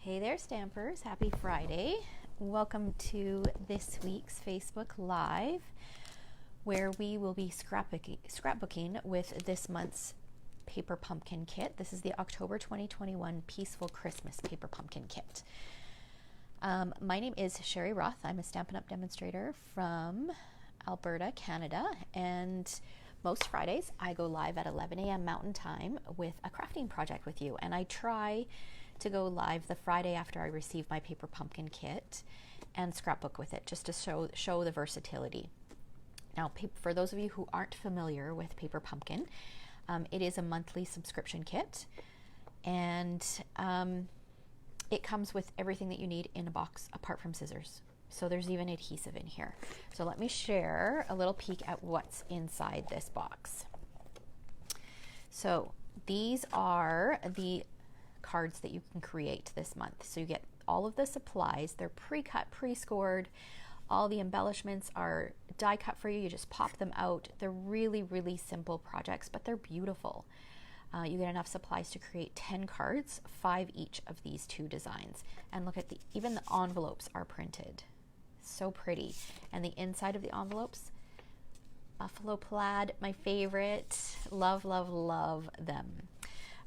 Hey there, Stampers. Happy Friday. Welcome to this week's Facebook Live, where we will be scrapbooking with this month's paper pumpkin kit. This is the October 2021 Peaceful Christmas paper pumpkin kit. My name is Sherry Roth. I'm a Stampin' Up! Demonstrator from Alberta, Canada, and most Fridays I go live at 11 a.m. Mountain Time with a crafting project with you, and I try to go live the Friday after I receive my paper pumpkin kit and scrapbook with it, just to show the versatility. Now, for those of you who aren't familiar with paper pumpkin, it is a monthly subscription kit, and it comes with everything that you need in a box apart from scissors. So there's even adhesive in here. So let me share a little peek at what's inside this box. So these are the cards that you can create this month. So you get all of the supplies. They're pre-cut, pre-scored. All the embellishments are die cut for you. You just pop them out. They're really, really simple projects, but they're beautiful. You get enough supplies to create 10 cards, 5 each of these 2 designs. And look at even the envelopes are printed. So pretty. And the inside of the envelopes, buffalo plaid, my favorite. Love, love, love them.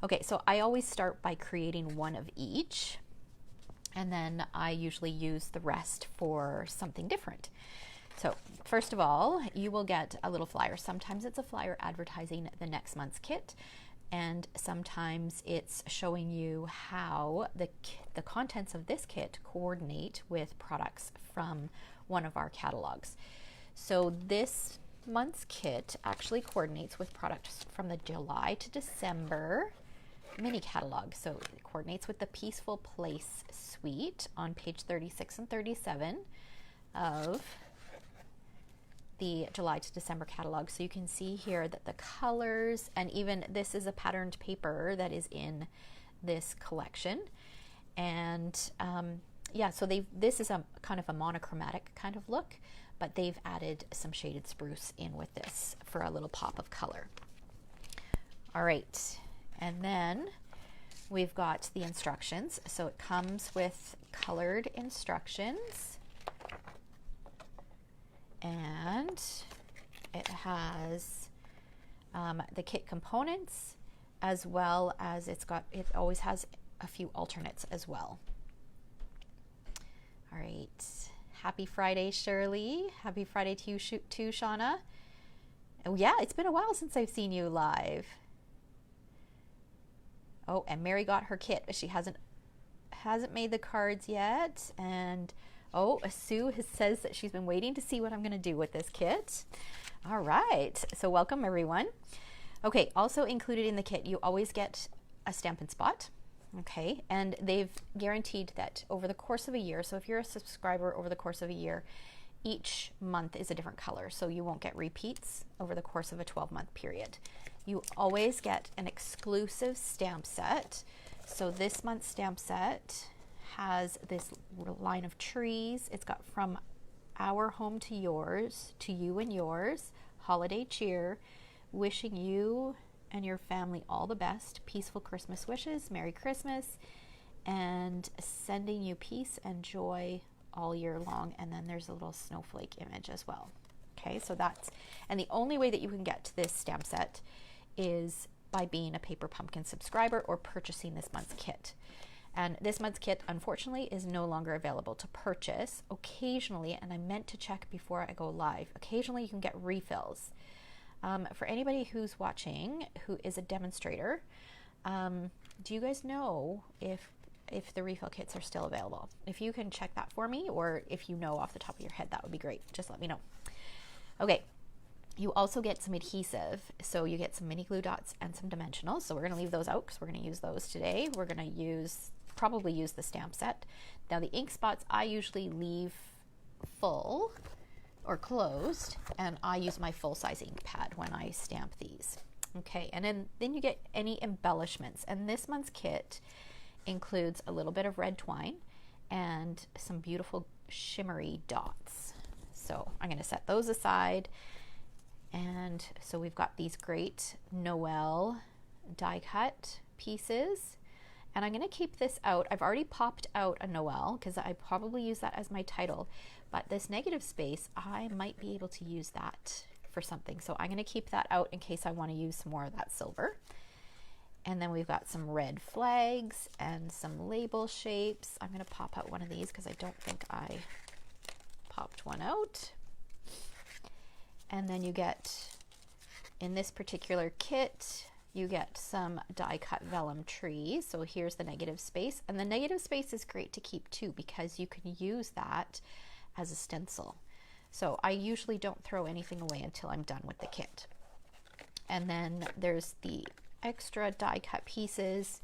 Okay, so I always start by creating one of each, and then I usually use the rest for something different. So first of all, you will get a little flyer. Sometimes it's a flyer advertising the next month's kit, and sometimes it's showing you how the contents of this kit coordinate with products from one of our catalogs. So this month's kit actually coordinates with products from the July to December mini catalog. So it coordinates with the Peaceful Place suite on page 36 and 37 of the July to December catalog. So you can see here that the colors, and even this is a patterned paper that is in this collection. And yeah, so this is a kind of a monochromatic kind of look, but they've added some shaded spruce in with this for a little pop of color. All right. And then we've got the instructions. So it comes with colored instructions, and it has the kit components, as well as it always has a few alternates as well. All right. Happy Friday, Shirley. Happy Friday to you too, Shauna. Oh yeah, it's been a while since I've seen you live. Oh, and Mary got her kit, but she hasn't made the cards yet. And oh, Sue says that she's been waiting to see what I'm going to do with this kit. All right, so welcome everyone. Okay, also included in the kit, you always get a Stampin' Spot. Okay, and they've guaranteed that over the course of a year, so if you're a subscriber over the course of a year, each month is a different color, so you won't get repeats over the course of a 12-month period. You always get an exclusive stamp set. So this month's stamp set has this line of trees. It's got From Our Home to Yours, To You and Yours, Holiday Cheer, wishing you and your family all the best, peaceful Christmas wishes, Merry Christmas, and sending you peace and joy all year long. And then there's a little snowflake image as well. Okay, so and the only way that you can get to this stamp set is by being a Paper Pumpkin subscriber or purchasing this month's kit. And this month's kit, unfortunately, is no longer available to purchase. Occasionally, and I meant to check before I go live, occasionally you can get refills. For anybody who's watching who is a demonstrator, do you guys know if the refill kits are still available? If you can check that for me, or if you know off the top of your head, that would be great. Just let me know. Okay. You also get some adhesive, so you get some mini glue dots and some dimensionals. So we're going to leave those out because we're going to use those today. We're going to probably use the stamp set. Now the ink spots I usually leave full or closed, and I use my full-size ink pad when I stamp these. Okay, and then you get any embellishments, and this month's kit includes a little bit of red twine and some beautiful shimmery dots. So I'm going to set those aside. And so we've got these great Noel die cut pieces, And I'm going to keep this out. I've already popped out a Noel because I probably use that as my title, but this negative space, I might be able to use that for something. So I'm going to keep that out in case I want to use some more of that silver. And then we've got some red flags and some label shapes. I'm going to pop out one of these because I don't think I popped one out. And then you get, in this particular kit, you get some die cut vellum trees. So here's the negative space. And the negative space is great to keep too because you can use that as a stencil. So I usually don't throw anything away until I'm done with the kit. And then there's the extra die cut pieces.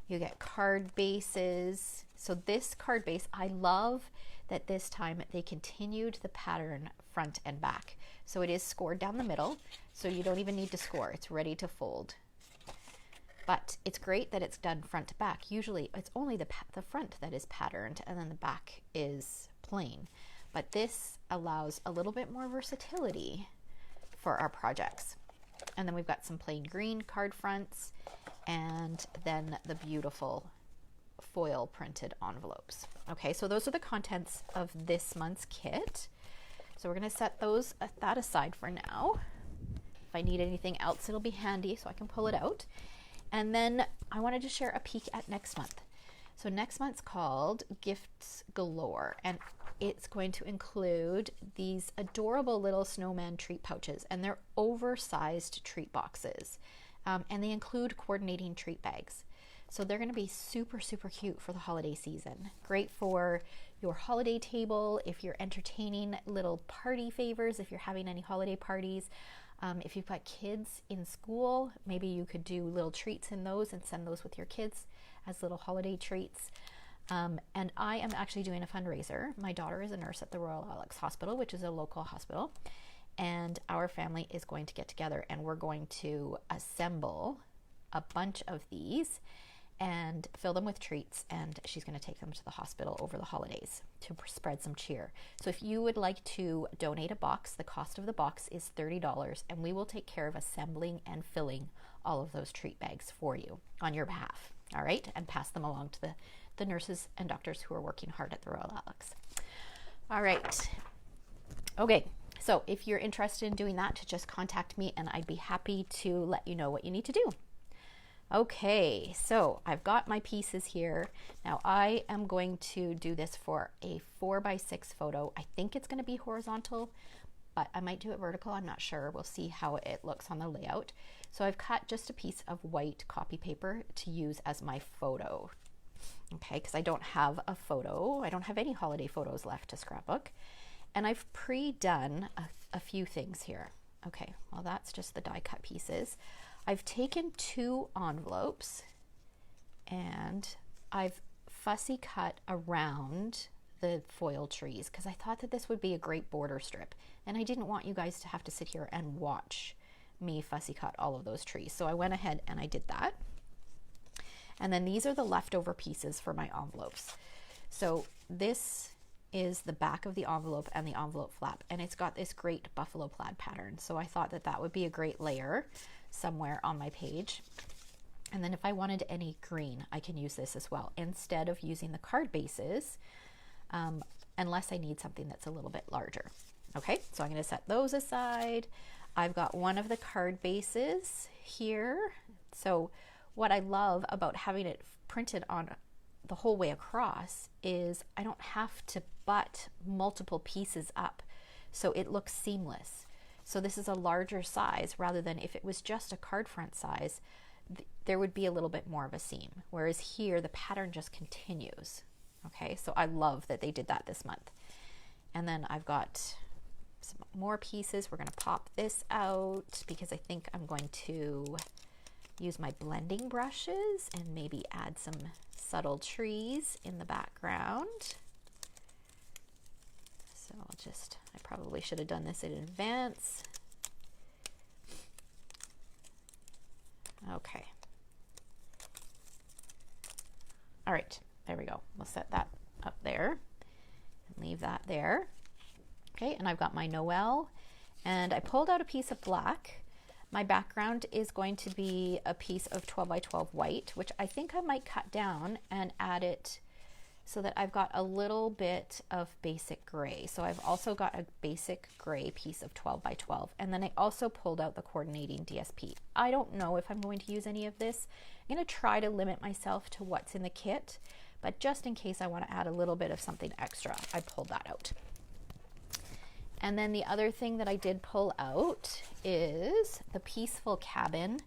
You get card bases. So this card base, I love that this time they continued the pattern front and back. So it is scored down the middle, so you don't even need to score. It's ready to fold. But it's great that it's done front to back. Usually it's only the front that is patterned and then the back is plain. But this allows a little bit more versatility for our projects. And then we've got some plain green card fronts and then the beautiful foil printed envelopes. Okay, so those are the contents of this month's kit. So we're going to set that aside for now. If I need anything else, it'll be handy so I can pull it out. And then I wanted to share a peek at next month. So next month's called Gifts Galore, and it's going to include these adorable little snowman treat pouches, and they're oversized treat boxes. And they include coordinating treat bags. So they're going to be super, super cute for the holiday season. Great for your holiday table, if you're entertaining little party favors, if you're having any holiday parties. If you've got kids in school, maybe you could do little treats in those and send those with your kids as little holiday treats. And I am actually doing a fundraiser. My daughter is a nurse at the Royal Alex Hospital, which is a local hospital. And our family is going to get together and we're going to assemble a bunch of these and fill them with treats, and she's going to take them to the hospital over the holidays to spread some cheer. So if you would like to donate a box, the cost of the box is $30, and we will take care of assembling and filling all of those treat bags for you on your behalf, all right, and pass them along to the nurses and doctors who are working hard at the Royal Alex. All right, okay, so if you're interested in doing that, just contact me and I'd be happy to let you know what you need to do. Okay, so I've got my pieces here. Now I am going to do this for a 4x6 photo. I think it's going to be horizontal, but I might do it vertical. I'm not sure. We'll see how it looks on the layout. So I've cut just a piece of white copy paper to use as my photo. Okay, because I don't have a photo. I don't have any holiday photos left to scrapbook. And I've pre-done a few things here. Okay, well that's just the die cut pieces. I've taken 2 envelopes and I've fussy cut around the foil trees because I thought that this would be a great border strip, and I didn't want you guys to have to sit here and watch me fussy cut all of those trees. So I went ahead and I did that. And then these are the leftover pieces for my envelopes. So this is the back of the envelope and the envelope flap, and it's got this great buffalo plaid pattern. So I thought that that would be a great layer somewhere on my page. And then if I wanted any green, I can use this as well instead of using the card bases, unless I need something that's a little bit larger. Okay, so I'm going to set those aside. I've got one of the card bases here. So what I love about having it printed on the whole way across is I don't have to butt multiple pieces up, so it looks seamless. So this is a larger size rather than if it was just a card front size, there would be a little bit more of a seam. Whereas here, the pattern just continues. Okay, so I love that they did that this month. And then I've got some more pieces. We're gonna pop this out because I think I'm going to use my blending brushes and maybe add some subtle trees in the background. So I probably should have done this in advance. Okay. All right, there we go. We'll set that up there and leave that there. Okay, and I've got my Noel, and I pulled out a piece of black. My background is going to be a piece of 12 by 12 white, which I think I might cut down and add it so that I've got a little bit of basic gray. So I've also got a basic gray piece of 12 by 12. And then I also pulled out the coordinating DSP. I don't know if I'm going to use any of this. I'm going to try to limit myself to what's in the kit, but just in case I want to add a little bit of something extra, I pulled that out. And then the other thing that I did pull out is the Peaceful Cabin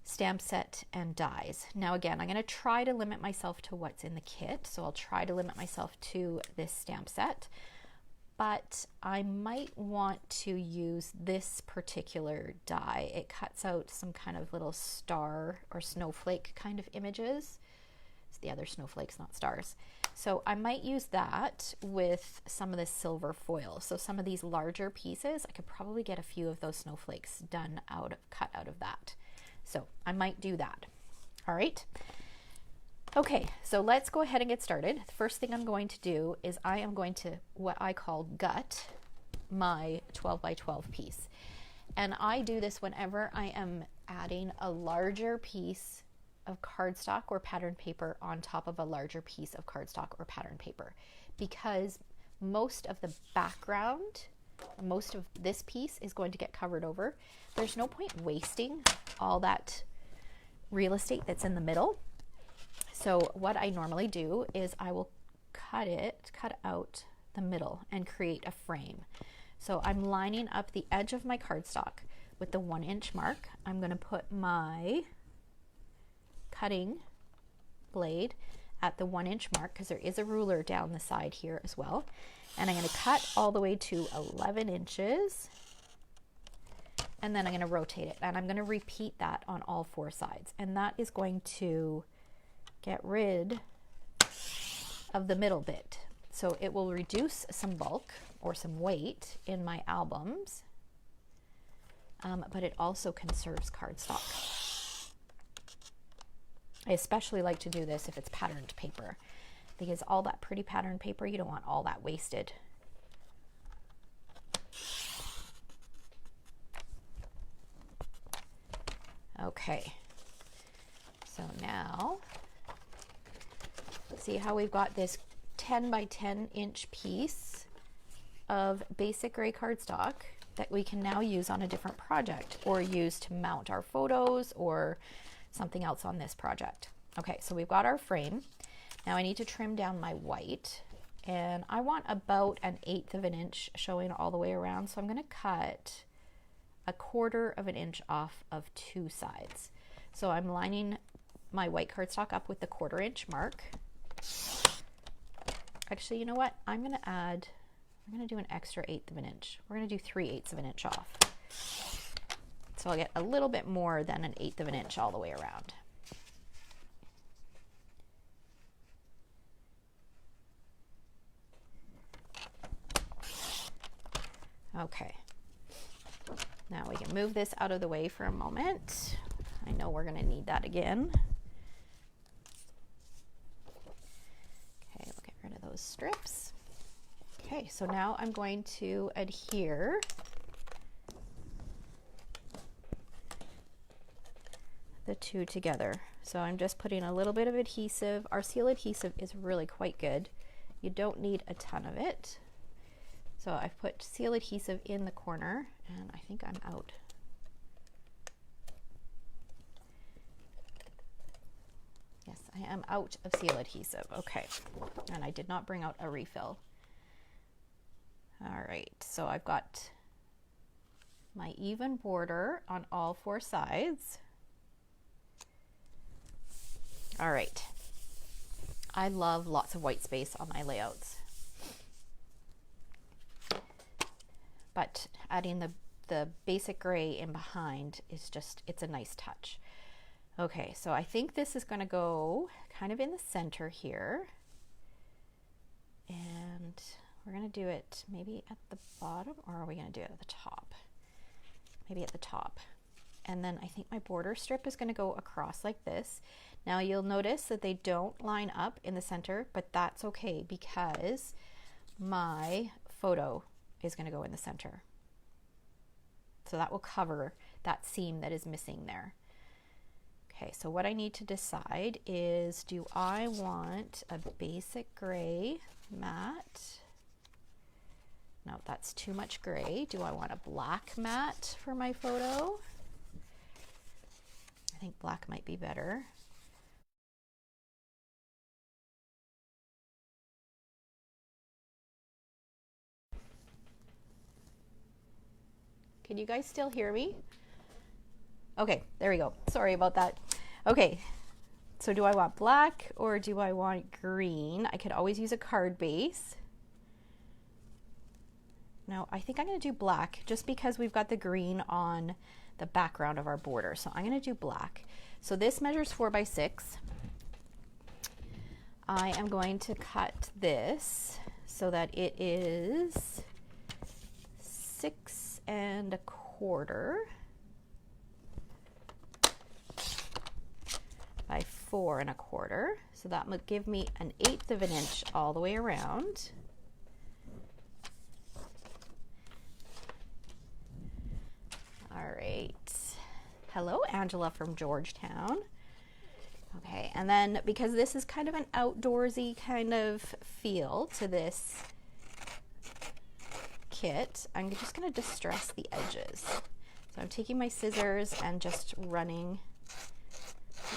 stamp set and dies. Now again, I'm going to try to limit myself to what's in the kit. So I'll try to limit myself to this stamp set, but I might want to use this particular die. It cuts out some kind of little star or snowflake kind of images. It's the other snowflakes, not stars. So I might use that with some of the silver foil. So some of these larger pieces, I could probably get a few of those snowflakes cut out of that. So I might do that. All right. Okay, so let's go ahead and get started. The first thing I'm going to do is I am going to what I call gut my 12 by 12 piece. And I do this whenever I am adding a larger piece of cardstock or pattern paper on top of a larger piece of cardstock or pattern paper, because most of the background, most of this piece is going to get covered over. There's no point wasting all that real estate that's in the middle. So what I normally do is I will cut out the middle and create a frame. So I'm lining up the edge of my cardstock with the 1-inch mark. I'm going to put my cutting blade at the 1-inch mark, because there is a ruler down the side here as well. And I'm going to cut all the way to 11 inches. And then I'm going to rotate it, and I'm going to repeat that on all 4 sides. And that is going to get rid of the middle bit. So it will reduce some bulk or some weight in my albums, but it also conserves cardstock. I especially like to do this if it's patterned paper, because all that pretty patterned paper, you don't want all that wasted. Okay, so now see how we've got this 10 by 10 inch piece of basic gray cardstock that we can now use on a different project, or use to mount our photos or something else on this project. Okay, so we've got our frame. Now I need to trim down my white, and I want about 1/8 of an inch showing all the way around. So I'm going to cut 1/4 of an inch off of 2 sides. So I'm lining my white cardstock up with the 1/4 inch mark. Actually, you know what? I'm going to do an extra 1/8 of an inch. We're going to do 3/8 of an inch off. So I'll get a little bit more than 1/8 of an inch all the way around. Okay. Now we can move this out of the way for a moment. I know we're going to need that again. Okay, we'll get rid of those strips. Okay, so now I'm going to adhere the two together. So I'm just putting a little bit of adhesive. Our seal adhesive is really quite good. You don't need a ton of it. So I've put seal adhesive in the corner, and I think I'm out. Yes, I am out of seal adhesive. Okay, and I did not bring out a refill. All right, so I've got my even border on all 4 sides. All right, I love lots of white space on my layouts, but adding the basic gray in behind is just, it's a nice touch. Okay, so I think this is going to go kind of in the center here, and we're going to do it maybe at the bottom, or are we going to do it at the top? Maybe at the top. And then I think my border strip is going to go across like this. Now you'll notice that they don't line up in the center, but that's okay, because my photo is going to go in the center. So that will cover that seam that is missing there. Okay, so what I need to decide is, do I want a basic gray matte? No, that's too much gray. Do I want a black matte for my photo? I think black might be better. Can you guys still hear me? Okay, there we go. Sorry about that. Okay, so do I want black or do I want green? I could always use a card base. No, I think I'm going to do black just because we've got the green on the background of our border. So I'm going to do black. So this measures 4 by 6. I am going to cut this so that it is 6 1/4 by 4 1/4. So that would give me 1/8 of an inch all the way around. All right. Hello, Angela from Georgetown. Okay, and then because this is kind of an outdoorsy kind of feel to this kit, I'm just going to distress the edges. So I'm taking my scissors and just running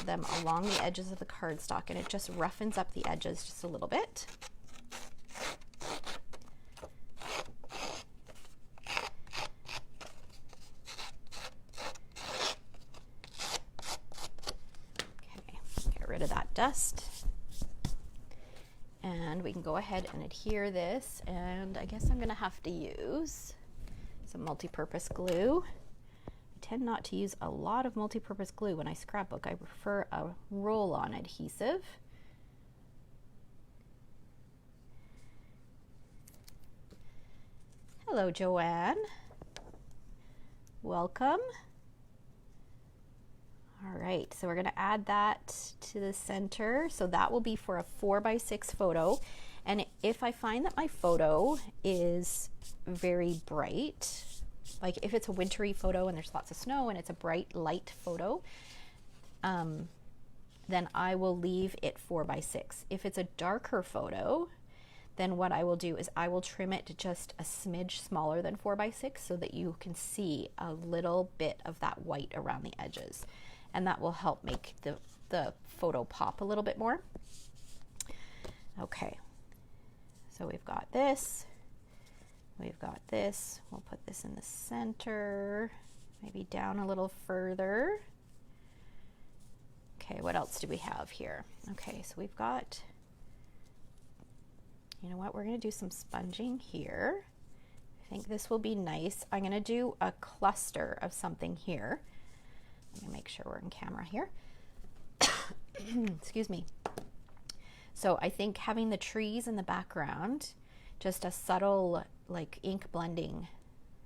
them along the edges of the cardstock, and it just roughens up the edges just a little bit. Rid of that dust, and we can go ahead and adhere this, and I guess I'm gonna have to use some multi-purpose glue. I tend not to use a lot of multi-purpose glue when I scrapbook. I prefer a roll-on adhesive. Hello, Joanne. Welcome. All right, so we're going to add that to the center. So that will be for a 4 by 6 photo. And if I find that my photo is very bright, like if it's a wintry photo and there's lots of snow and it's a bright light photo, then I will leave it 4 by 6. If it's a darker photo, then what I will do is I will trim it to just a smidge smaller than 4 by 6 so that you can see a little bit of that white around the edges. And that will help make the photo pop a little bit more. Okay, so we've got this, we've got this. We'll put this in the center, maybe down a little further. Okay, what else do we have here? Okay, so we've got, you know what, we're gonna do some sponging here. I think this will be nice. I'm gonna do a cluster of something here. Let me make sure we're in camera here. Excuse me. So I think having the trees in the background, just a subtle like ink blending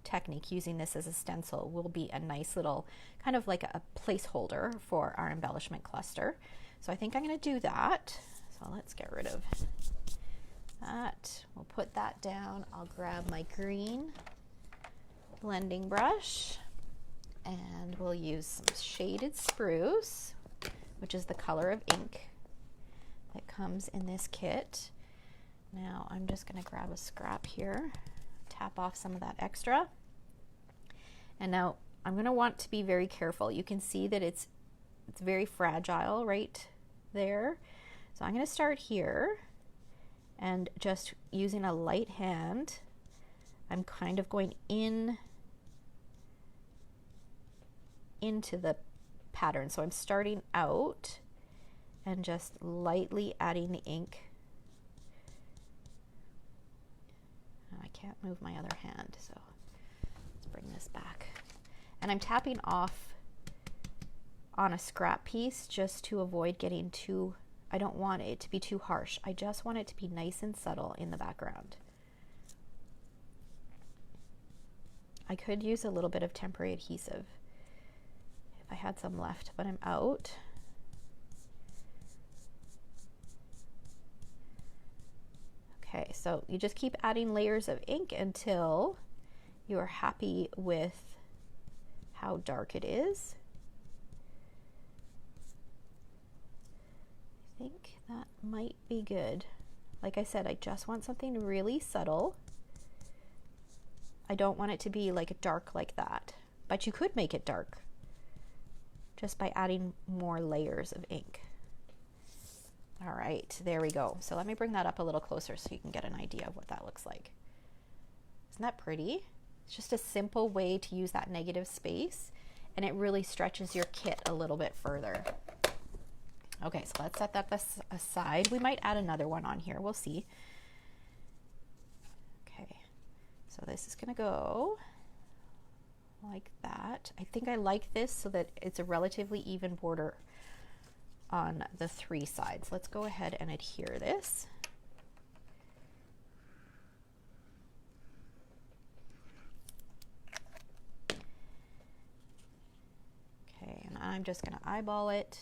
technique using this as a stencil will be a nice little kind of like a placeholder for our embellishment cluster. So I think I'm going to do that. So let's get rid of that. We'll put that down. I'll grab my green blending brush. And we'll use some shaded spruce, which is the color of ink that comes in this kit. Now I'm just going to grab a scrap here, tap off some of that extra. And now I'm going to want to be very careful. You can see that it's very fragile right there. So I'm going to start here and just using a light hand, I'm kind of going into the pattern. So I'm starting out and just lightly adding the ink. I can't move my other hand, so let's bring this back. And I'm tapping off on a scrap piece just to avoid getting too, I don't want it to be too harsh. I just want it to be nice and subtle in the background. I could use a little bit of temporary adhesive I had some left, but I'm out. Okay, so you just keep adding layers of ink until you are happy with how dark it is. I think that might be good. Like I said, I just want something really subtle. I don't want it to be like dark like that, but you could make it dark just by adding more layers of ink. All right, there we go. So let me bring that up a little closer so you can get an idea of what that looks like. Isn't that pretty? It's just a simple way to use that negative space, and it really stretches your kit a little bit further. Okay, so let's set that aside. We might add another one on here. We'll see. Okay, so this is gonna go like that. I think I like this so that it's a relatively even border on the 3 sides. Let's go ahead and adhere this. Okay, and I'm just gonna eyeball it.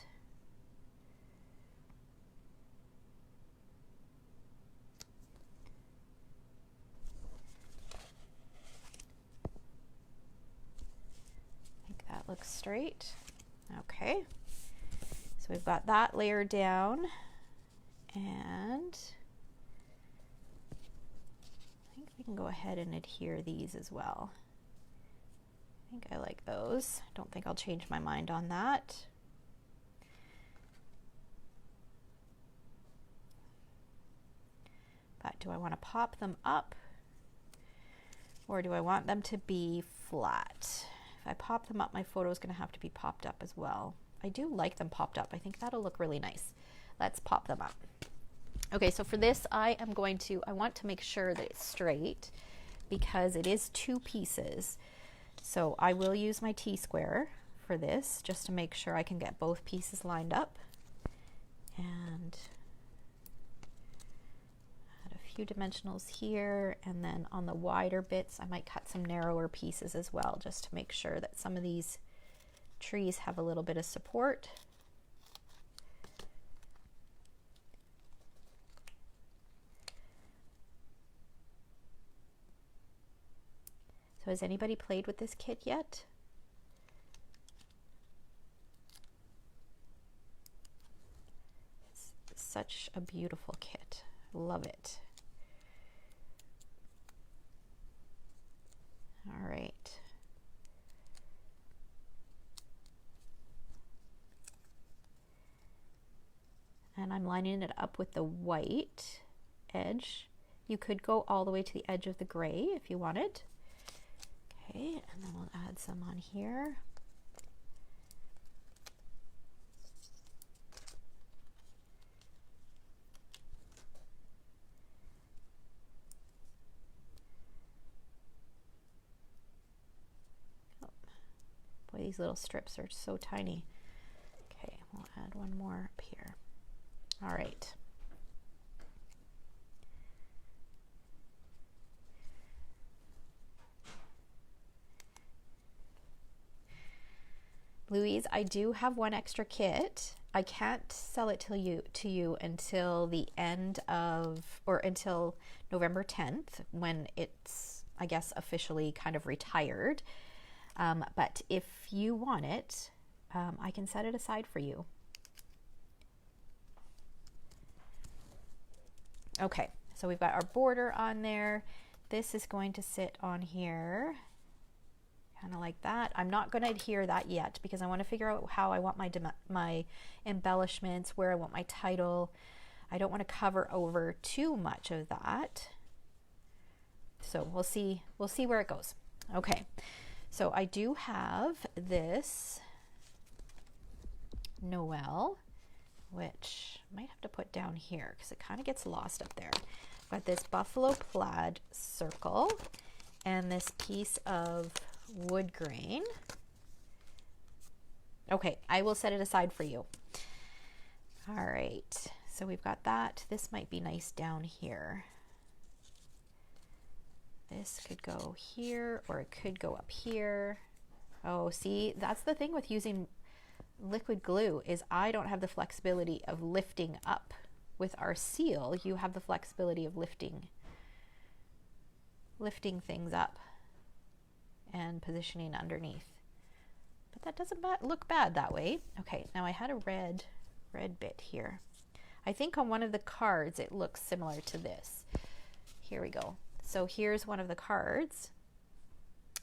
Looks straight. Okay, so we've got that layer down, and I think we can go ahead and adhere these as well. I think I like those. Don't think I'll change my mind on that. But do I want to pop them up, or do I want them to be flat? If I pop them up, my photo is going to have to be popped up as well. I do like them popped up. I think that'll look really nice. Let's pop them up. Okay, so for this, I want to make sure that it's straight because it is 2 pieces. So I will use my T-square for this just to make sure I can get both pieces lined up. And few dimensionals here, and then on the wider bits I might cut some narrower pieces as well, just to make sure that some of these trees have a little bit of support. So has anybody played with this kit yet? It's such a beautiful kit. Love it. All right. And I'm lining it up with the white edge. You could go all the way to the edge of the gray if you wanted. Okay, and then we'll add some on here. Boy, these little strips are so tiny. Okay, we'll add one more up here. All right. Louise, I do have one extra kit. I can't sell it to you until the end of, or until November 10th, when it's, I guess, officially kind of retired. But if you want it, I can set it aside for you. Okay, so we've got our border on there. This is going to sit on here, kind of like that. I'm not going to adhere that yet because I want to figure out how I want my embellishments, where I want my title. I don't want to cover over too much of that. So we'll see where it goes. Okay. So I do have this Noel, which I might have to put down here because it kind of gets lost up there. I've got this buffalo plaid circle and this piece of wood grain. Okay, I will set it aside for you. All right, so we've got that. This might be nice down here. This could go here, or it could go up here. Oh, see, that's the thing with using liquid glue, is I don't have the flexibility of lifting up. With our seal, you have the flexibility of lifting things up and positioning underneath. but that doesn't look bad that way. Okay, now I had a red bit here. I think on one of the cards it looks similar to this. Here we go. So here's one of the cards,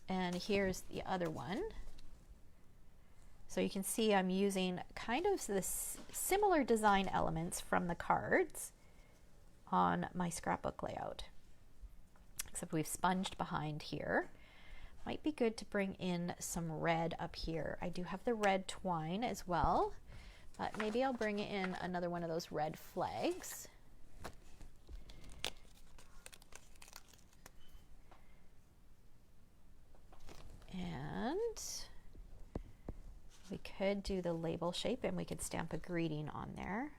and here's the other one. So you can see I'm using kind of the similar design elements from the cards on my scrapbook layout, except we've sponged behind here. Might be good to bring in some red up here. I do have the red twine as well, but maybe I'll bring in another one of those red flags. And we could do the label shape, and we could stamp a greeting on there,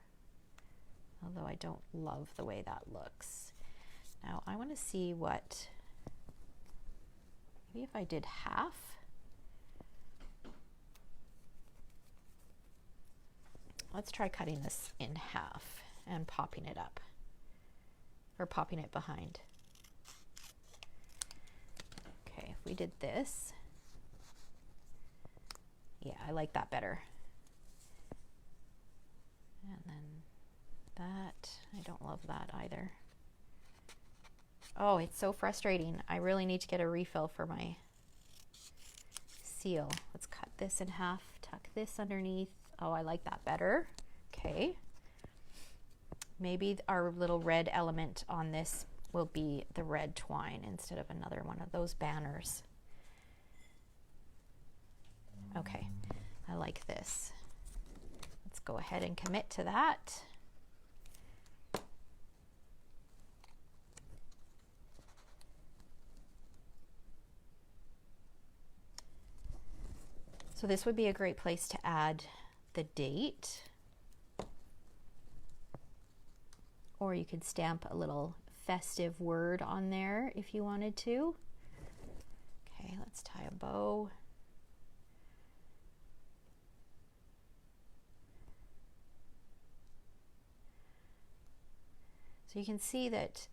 although I don't love the way that looks. Now I want to see what, maybe if I did half. Let's try cutting this in half and popping it up, or popping it behind. Okay, if we did this, yeah, I like that better. And then that, I don't love that either. Oh, it's so frustrating. I really need to get a refill for my seal. Let's cut this in half, tuck this underneath. Oh, I like that better. Okay. Maybe our little red element on this will be the red twine instead of another one of those banners. Okay, I like this. Let's go ahead and commit to that. So this would be a great place to add the date, or you could stamp a little festive word on there if you wanted to. Okay, let's tie a bow. So you can see that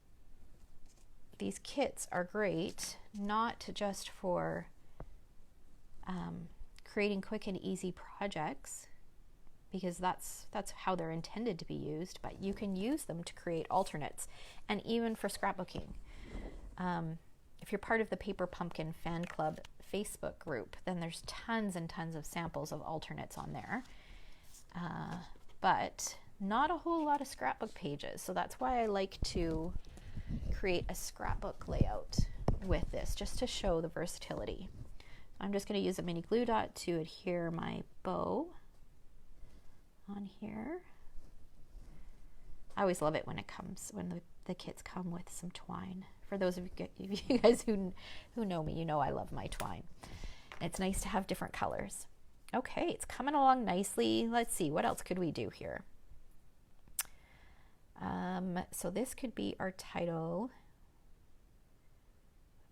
these kits are great, not just for creating quick and easy projects, because that's how they're intended to be used, but you can use them to create alternates, and even for scrapbooking. If you're part of the Paper Pumpkin Fan Club Facebook group, then there's tons and tons of samples of alternates on there, but not a whole lot of scrapbook pages. So that's why I like to create a scrapbook layout with this, just to show the versatility. I'm just going to use a mini glue dot to adhere my bow on here. I always love it when it comes, when the kits come with some twine. For those of you guys who know me, you know I love my twine. It's nice to have different colors. Okay, it's coming along nicely. Let's see, what else could we do here? So this could be our title.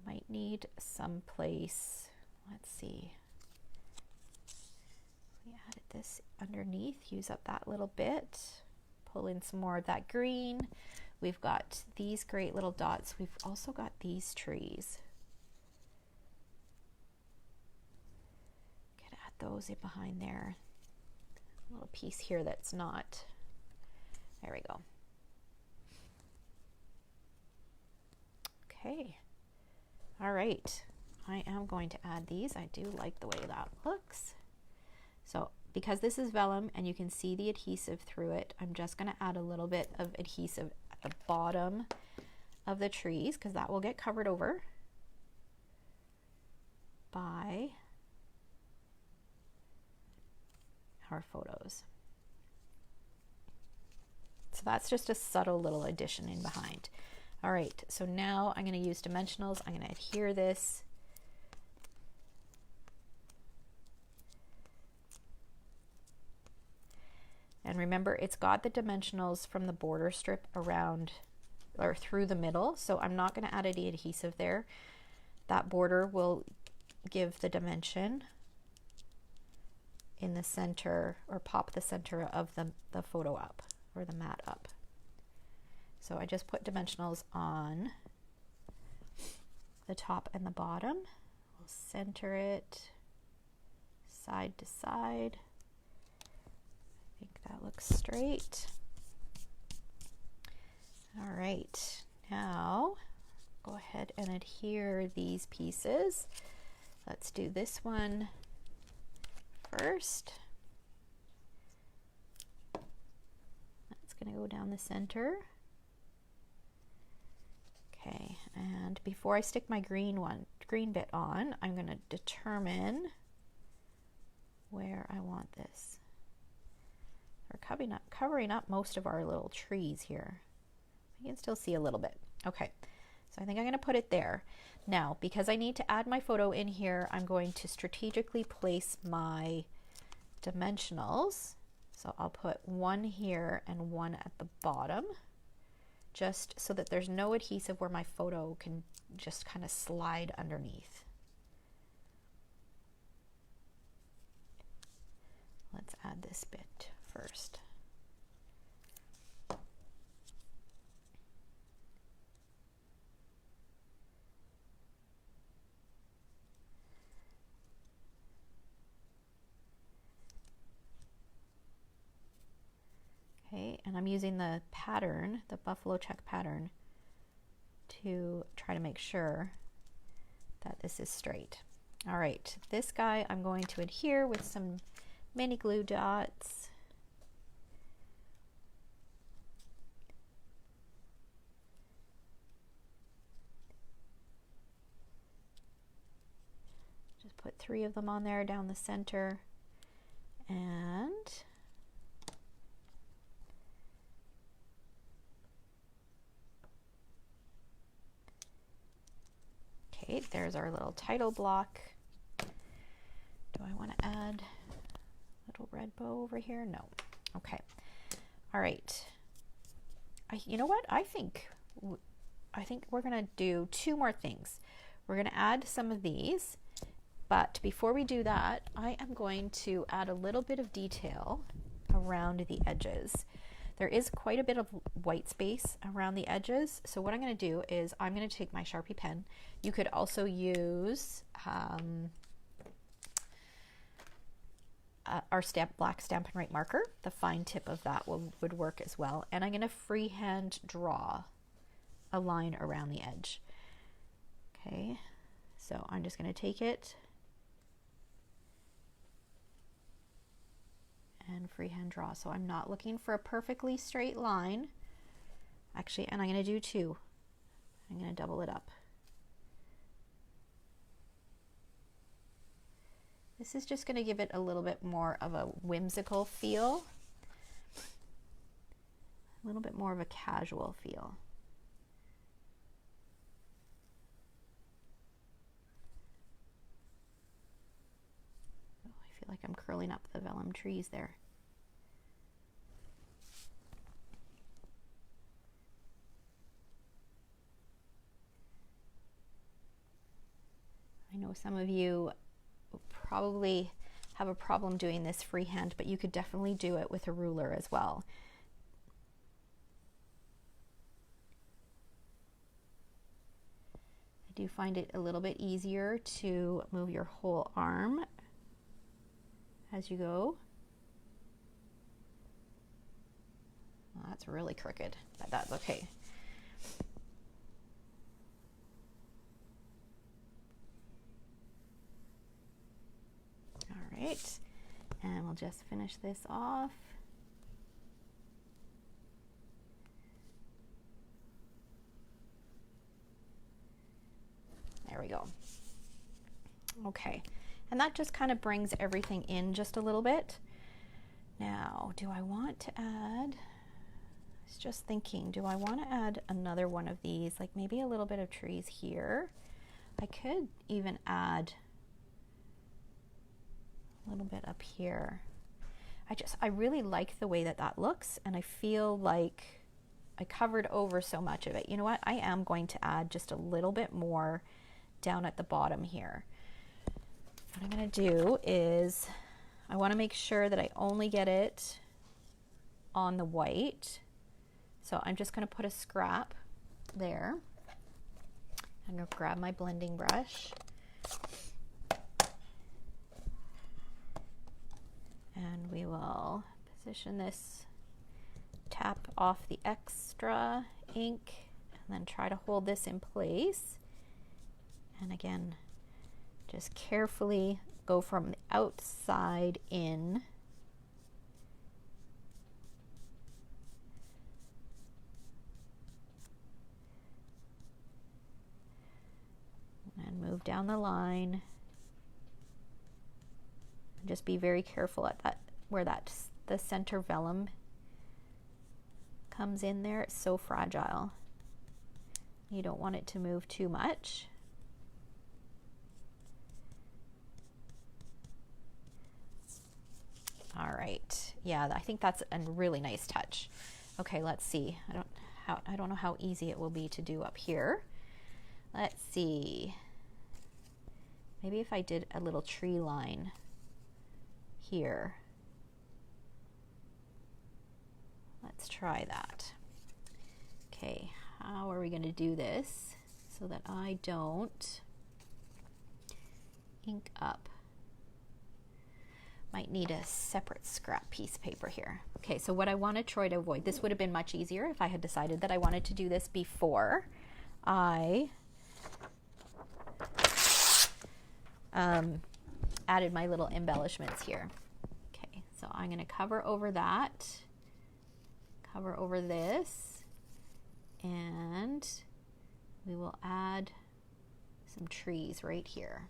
Might need some place. Let's see. We added this underneath, use up that little bit, pull in some more of that green. We've got these great little dots. We've also got these trees. Could add those in behind there. A little piece here that's not. There we go. Okay. All right. I am going to add these. I do like the way that looks. So because this is vellum and you can see the adhesive through it, I'm just going to add a little bit of adhesive at the bottom of the trees, because that will get covered over by our photos. So that's just a subtle little addition in behind. All right, so now I'm going to use dimensionals. I'm going to adhere this. And remember, it's got the dimensionals from the border strip around or through the middle, so I'm not going to add any adhesive there. That border will give the dimension in the center, or pop the center of the photo up, or the mat up. So I just put dimensionals on the top and the bottom. We'll center it, side to side. I think that looks straight. All right, now go ahead and adhere these pieces. Let's do this one first. That's going to go down the center. Okay, and before I stick my green bit on, I'm going to determine where I want this. We're covering up most of our little trees here. You can still see a little bit. Okay, so I think I'm going to put it there. Now, because I need to add my photo in here, I'm going to strategically place my dimensionals. So I'll put one here and one at the bottom, just so that there's no adhesive where my photo can just kind of slide underneath. Let's add this bit first. Okay, and I'm using the pattern, the buffalo check pattern, to try to make sure that this is straight. All right, this guy I'm going to adhere with some mini glue dots. Just put 3 of them on there down the center, and okay, there's our little title block. Do I want to add a little red bow over here? No. Okay. All right. You know what? I think we're going to do 2 more things. We're going to add some of these, but before we do that, I am going to add a little bit of detail around the edges. There is quite a bit of white space around the edges, so what I'm going to do is I'm going to take my Sharpie pen. You could also use our black Stampin' Write marker. The fine tip of that would work as well. And I'm going to freehand draw a line around the edge. Okay, so I'm just going to take it and freehand draw. So I'm not looking for a perfectly straight line. Actually, and I'm going to do 2. I'm going to double it up. This is just going to give it a little bit more of a whimsical feel, a little bit more of a casual feel. Oh, I feel like I'm curling up the vellum trees there. I know some of you probably have a problem doing this freehand, but you could definitely do it with a ruler as well. I do find it a little bit easier to move your whole arm as you go. Well, that's really crooked, but that's okay. All right, and we'll just finish this off. There we go. Okay, and that just kind of brings everything in just a little bit. Now, do I want to add, I was just thinking, do I want to add another one of these, like maybe a little bit of trees here? I could even add a little bit up here. I really like the way that that looks, and I feel like I covered over so much of it. You know what? I am going to add just a little bit more down at the bottom here. What I'm going to do is I want to make sure that I only get it on the white. So I'm just going to put a scrap there. I'm going to grab my blending brush. And we will position this, tap off the extra ink, and then try to hold this in place. And again, just carefully go from the outside in. And move down the line. Just be very careful at that, where the center vellum comes in there. It's so fragile. You don't want it to move too much. All right, yeah, I think that's a really nice touch. Okay, let's see. I don't know how easy it will be to do up here. Let's see. Maybe if I did a little tree line here. Let's try that. Okay, how are we going to do this so that I don't ink up? Might need a separate scrap piece of paper here. Okay, so what I want to try to avoid, this would have been much easier if I had decided that I wanted to do this before I added my little embellishments here. Okay, so I'm going to cover over that, cover over this, and we will add some trees right here.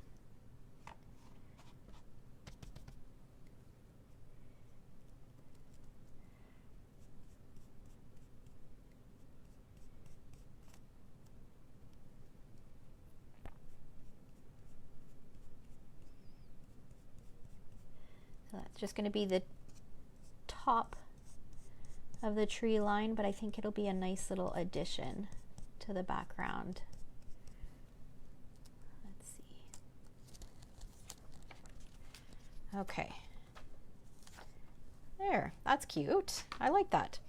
So that's just going to be the top of the tree line, but I think it'll be a nice little addition to the background. Let's see. Okay. There, that's cute. I like that.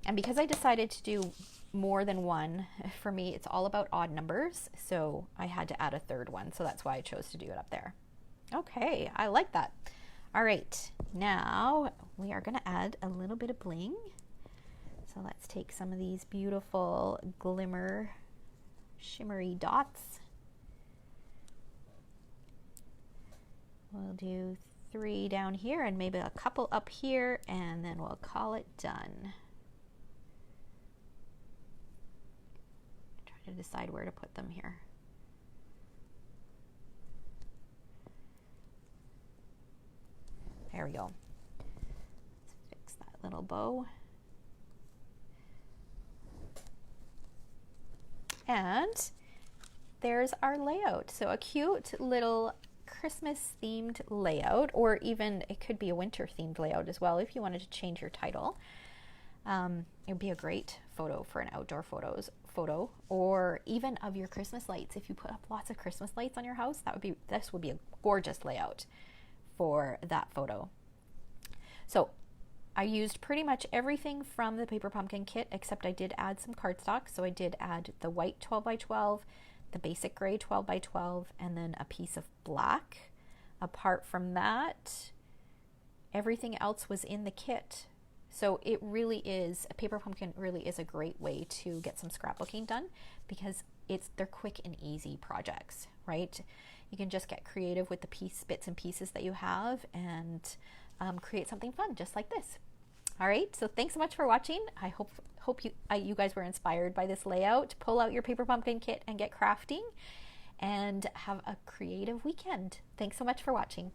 And because I decided to do more than one, for me, it's all about odd numbers. So I had to add a third one. So that's why I chose to do it up there. Okay, I like that. All right, now we are going to add a little bit of bling. So let's take some of these beautiful glimmer, shimmery dots. We'll do 3 down here and maybe a couple up here, and then we'll call it done. Try to decide where to put them here. There we go. Let's fix that little bow. And there's our layout. So a cute little Christmas themed layout, or even it could be a winter themed layout as well if you wanted to change your title. It would be a great photo for an outdoor photo, or even of your Christmas lights. If you put up lots of Christmas lights on your house, this would be a gorgeous layout for that photo. So I used pretty much everything from the Paper Pumpkin kit, except I did add some cardstock. So I did add the white 12x12, the basic gray 12x12, and then a piece of black. Apart from that, everything else was in the kit. So it really is, a Paper Pumpkin really is a great way to get some scrapbooking done, because they're quick and easy projects, right? You can just get creative with the bits and pieces that you have and create something fun just like this. All right, so thanks so much for watching. I hope you guys were inspired by this layout. Pull out your Paper Pumpkin kit and get crafting, and have a creative weekend. Thanks so much for watching.